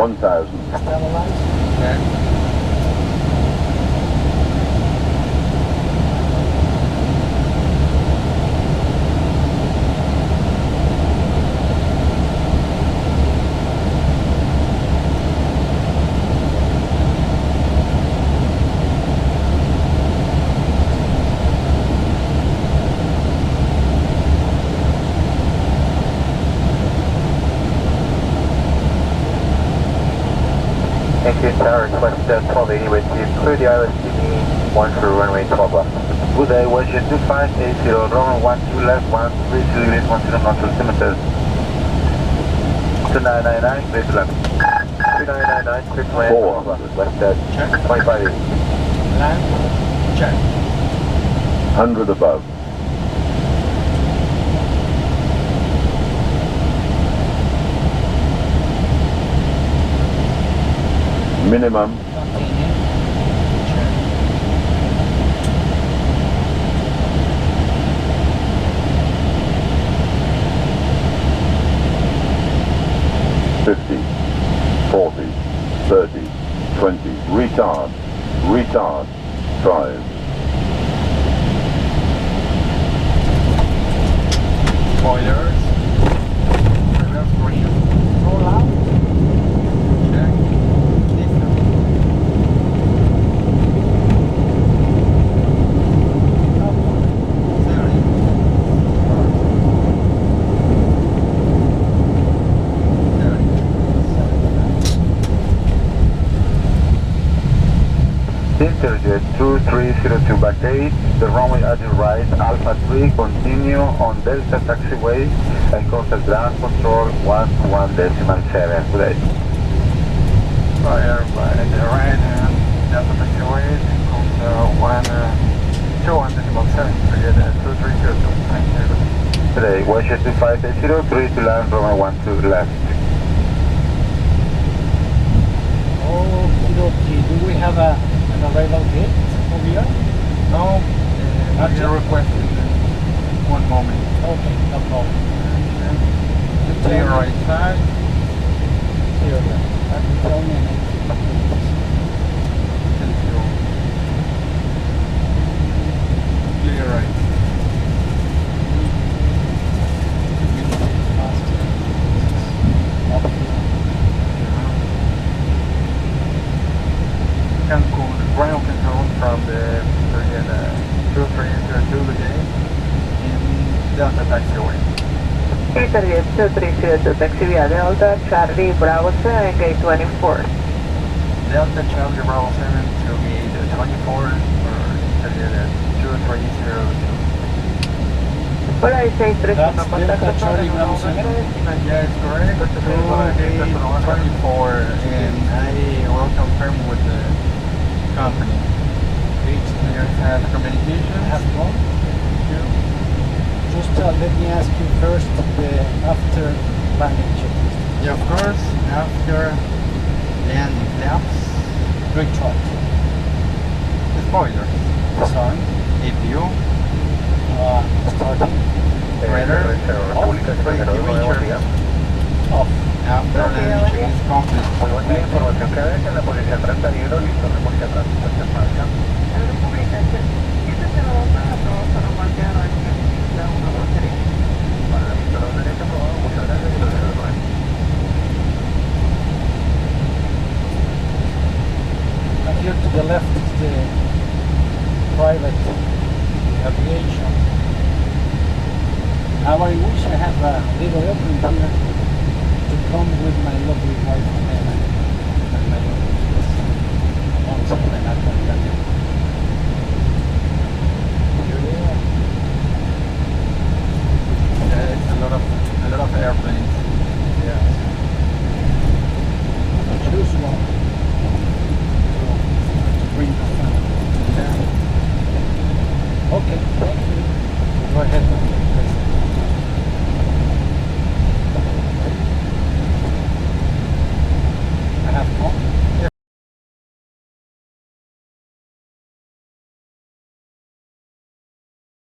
1000. Okay. Tower request 1280 with you. Clear the island TV 1 for runway 12 left. Good day, Washington 2580, runway 12 left, 13 degrees, 10 knots altimeter. 2999, clear to land. 2999, clear to land. 4. West 2580. Land, check. 100 above. Minimum. Check. 50, 40, 30, 20. Retard. Retard. 5. Spoilers. Reverse green. Roll out. Check. Listen. 30. Interjet 2302 back 8, the runway at your right, Alpha 3, continue on Delta taxiway and contact ground control 121.7. Good day. Fire by the right hand, Delta taxiway, contact 121.7, Interjet 2302. Thank you. Good day, Washington 2580, 3 to land, runway 12 left. Okay, do we have an arrival gate over here? No, you requested 1 moment. Okay, no problem. To your right side. Here, that will tell me. To your right. Cancun, ground control from the Interjet 2302 again in Delta taxiway. Interjet 2302 taxi via Delta, Charlie Bravo 7, gate 24. Delta Charlie Bravo 7 to gate 24 for Interjet 2302. Hola, 631, That's contacto Delta Charlie Bravo 7. Yeah, it's correct. Gate 24, and I will confirm with the company. You have communication? Have one. Just let me ask you first the after landing checklist. Yeah, of course, after landing flaps, Retard. spoilers, Sorry. APU, Starting. radar, Off. after landing check is complete. Muy buena información que hay en la policía atrás está listo, la policía atrás está en marcha. Para la pista derecha, aprobado, muchas gracias y lo dejo de And here to the left is the private aviation. Now I wish I had a little opening here to come with my lovely wife and my once when I come back. Yeah, it's a lot of airplanes. Choose one.